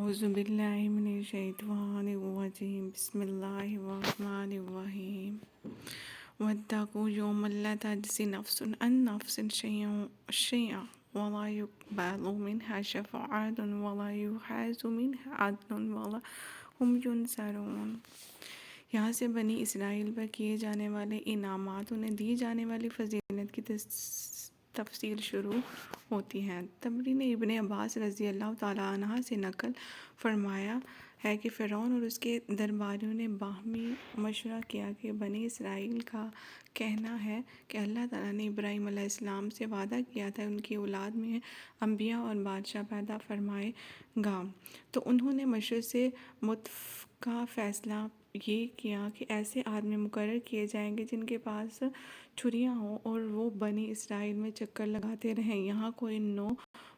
اعوذ باللہ من الشیطان الرجیم بسم اللہ الرحمن الرحیم واتقوا یوما لا تجزی نفس عن نفس شیئا ولا يقبل منها شفاعة ولا يؤخذ منها عدل ولا هم ينصرون۔ یہاں سے بنی اسرائیل پر کیے جانے والے انعامات، انہیں دی جانے والی فضیلت کی تفصیل شروع ہوتی ہے۔ تبری نے ابن عباس رضی اللہ تعالیٰ عنہ سے نقل فرمایا ہے کہ فرعون اور اس کے درباریوں نے باہمی مشورہ کیا کہ بنی اسرائیل کا کہنا ہے کہ اللہ تعالیٰ نے ابراہیم علیہ السلام سے وعدہ کیا تھا ان کی اولاد میں انبیاء اور بادشاہ پیدا فرمائے گا، تو انہوں نے مشورے سے متفقہ فیصلہ یہ کیا کہ ایسے آدمی مقرر کیے جائیں گے جن کے پاس چھریاں ہوں اور وہ بنی اسرائیل میں چکر لگاتے رہیں، یہاں کوئی نو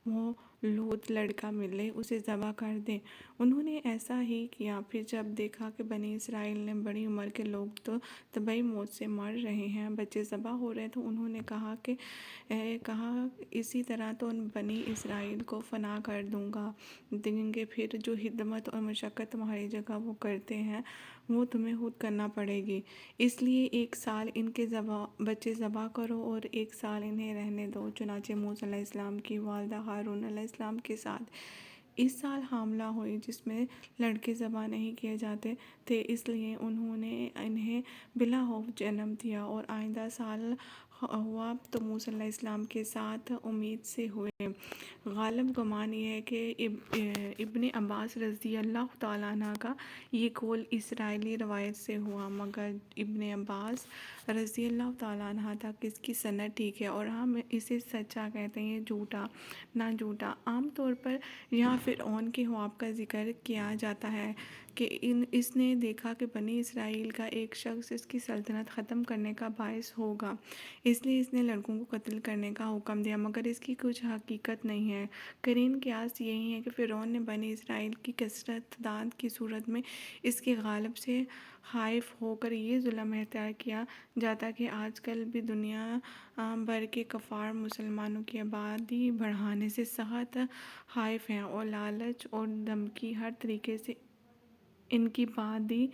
مولود لڑکا ملے اسے ذبح کر دیں۔ انہوں نے ایسا ہی کیا۔ پھر جب دیکھا کہ بنی اسرائیل نے بڑی عمر کے لوگ تو طبعی موت سے مر رہے ہیں، بچے ذبح ہو رہے ہیں، تو انہوں نے کہا اسی طرح تو ان بنی اسرائیل کو فنا کر دوں گا، دیں گے، پھر جو خدمت اور مشقت تمہاری جگہ وہ کرتے ہیں وہ تمہیں خود کرنا پڑے گی، اس لیے ایک سال ان کے بچے ذبح کرو اور ایک سال انہیں رہنے دو۔ چنانچہ موسیٰ علیہ السلام کی والدہ ہارون علیہ السلام کے ساتھ اس سال حاملہ ہوئی جس میں لڑکے ذبح نہیں کیے جاتے تھے، اس لیے انہوں نے انہیں بلا خوف جنم دیا، اور آئندہ سال ہوا تو موسیٰ علیہ السلام کے ساتھ امید سے ہوئے۔ غالب گمان یہ ہے کہ ابن عباس رضی اللہ تعالیٰ عنہ کا یہ قول اسرائیلی روایت سے ہوا، مگر ابن عباس رضی اللہ تعالیٰ عنہ تک اس کی سند ٹھیک ہے اور ہم اسے سچا کہتے ہیں، جھوٹا نہ جھوٹا۔ عام طور پر یہاں فرعون کے خواب کا ذکر کیا جاتا ہے کہ اس نے دیکھا کہ بنی اسرائیل کا ایک شخص اس کی سلطنت ختم کرنے کا باعث ہوگا، اس لیے اس نے لڑکوں کو قتل کرنے کا حکم دیا، مگر اس کی کچھ حقیقت نہیں ہے۔ قرین قیاس یہی ہے کہ فرعون نے بنی اسرائیل کی کثرت تعداد کی صورت میں اس کے غالب سے خائف ہو کر یہ ظلم اختیار کیا جاتا کہ آج کل بھی دنیا بھر کے کفار مسلمانوں کی آبادی بڑھانے سے سخت خائف ہیں اور لالچ اور دھمکی ہر طریقے سے ان کی آبادی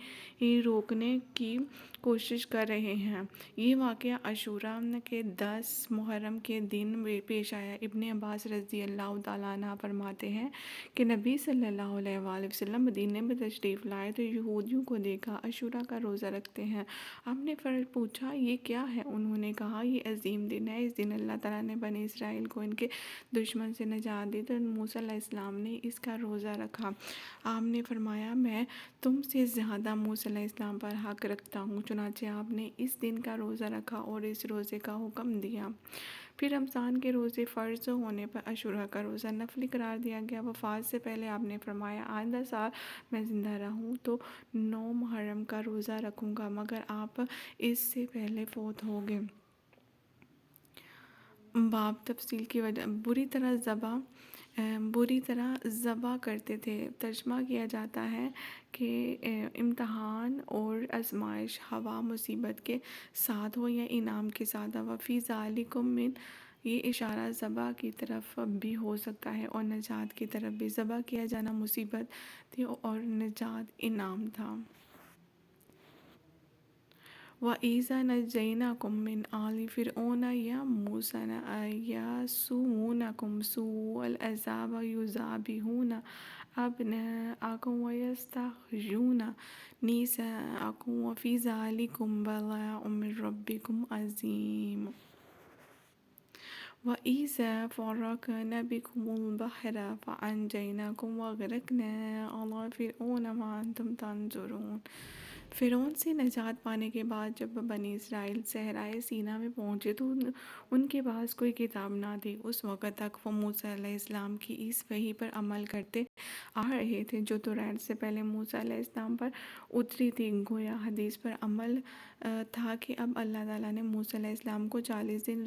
روکنے کی کوشش کر رہے ہیں۔ یہ واقعہ عاشوراء کے 10 محرم کے دن پیش آیا۔ ابن عباس رضی اللہ تعالیٰ عنہ فرماتے ہیں کہ نبی صلی اللہ علیہ وآلہ وسلم مدینے میں تشریف لائے تو یہودیوں کو دیکھا عاشوراء کا روزہ رکھتے ہیں۔ آپ نے پوچھا یہ کیا ہے؟ انہوں نے کہا یہ عظیم دن ہے، اس دن اللہ تعالیٰ نے بنی اسرائیل کو ان کے دشمن سے نجات دی، تو موسیٰ علیہ السلام نے اس کا روزہ رکھا۔ آپ نے فرمایا میں تم سے زیادہ موسیٰ علیہ السلام پر حق رکھتا ہوں، چنانچہ آپ نے اس دن کا روزہ رکھا اور اس روزے کا حکم دیا۔ پھر رمضان کے روزے فرض ہونے پر عاشوراء کا روزہ نفلی قرار دیا گیا۔ وفات سے پہلے آپ نے فرمایا آئندہ سال میں زندہ رہوں تو 9 محرم کا روزہ رکھوں گا، مگر آپ اس سے پہلے فوت ہو گئے۔ باب تفصیل کی وجہ بری طرح ذبح کرتے تھے۔ ترجمہ کیا جاتا ہے کہ امتحان اور آزمائش ہوا مصیبت کے ساتھ ہو یا انعام کے ساتھ ہو، فی ذالکم من، یہ اشارہ ذبح کی طرف بھی ہو سکتا ہے اور نجات کی طرف بھی۔ ذبح کیا جانا مصیبت تھی اور نجات انعام تھا۔ وَإِذَا نَجَّيْنَاكُم مِّنْ آلِ فِرْعَوْنَ يَسُومُونَكُمْ سُوءَ الْعَذَابِ يُذَبِّحُونَ أَبْنَاءَكُمْ وَيَسْتَحْيُونَ نِسَاءَكُمْ وَفِي ذَلِكُمْ بَلَاءٌ مِّن رَّبِّكُمْ عَظِيمٌ۔ وَإِذَا فَرَقْنَا بِكُمُ الْبَحْرَ فَأَنجَيْنَاكُمْ وَأَغْرَقْنَا آلَ فِرْعَوْنَ وَأَنتُمْ تَنظُرُونَ۔ فرعون سے نجات پانے کے بعد جب بنی اسرائیل صحرائے سینا میں پہنچے تو ان کے پاس کوئی کتاب نہ تھی۔ اس وقت تک وہ موسیٰ علیہ السلام کی اس وحی پر عمل کرتے آ رہے تھے جو توریت سے پہلے موسیٰ علیہ السلام پر اتری تھی۔ گویا حدیث پر عمل تھا کہ اب اللہ تعالیٰ نے موسیٰ علیہ السلام کو 40 دن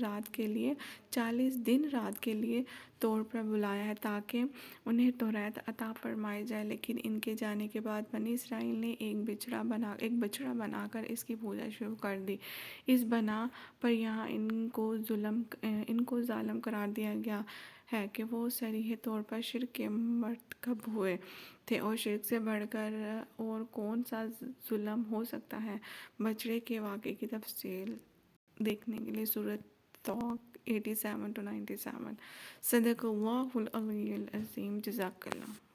رات کے لیے طور پر بلایا ہے تاکہ انہیں توریت عطا فرمائی جائے، لیکن ان کے جانے کے بعد بنی اسرائیل نے ایک بچڑا بنا کر اس کی پوجا شروع کر دی۔ اس بنا پر یہاں ان کو ظالم قرار دیا گیا ہے کہ وہ صریح طور پر شرک کے مرتکب ہوئے تھے، اور شرک سے بڑھ کر اور کون سا ظلم ہو سکتا ہے۔ بچڑے کے واقعے کی تفصیل دیکھنے کے لیے سورۃ طاق 87 to 97۔ صدق اللہ العلی العظیم۔ جزاک اللہ۔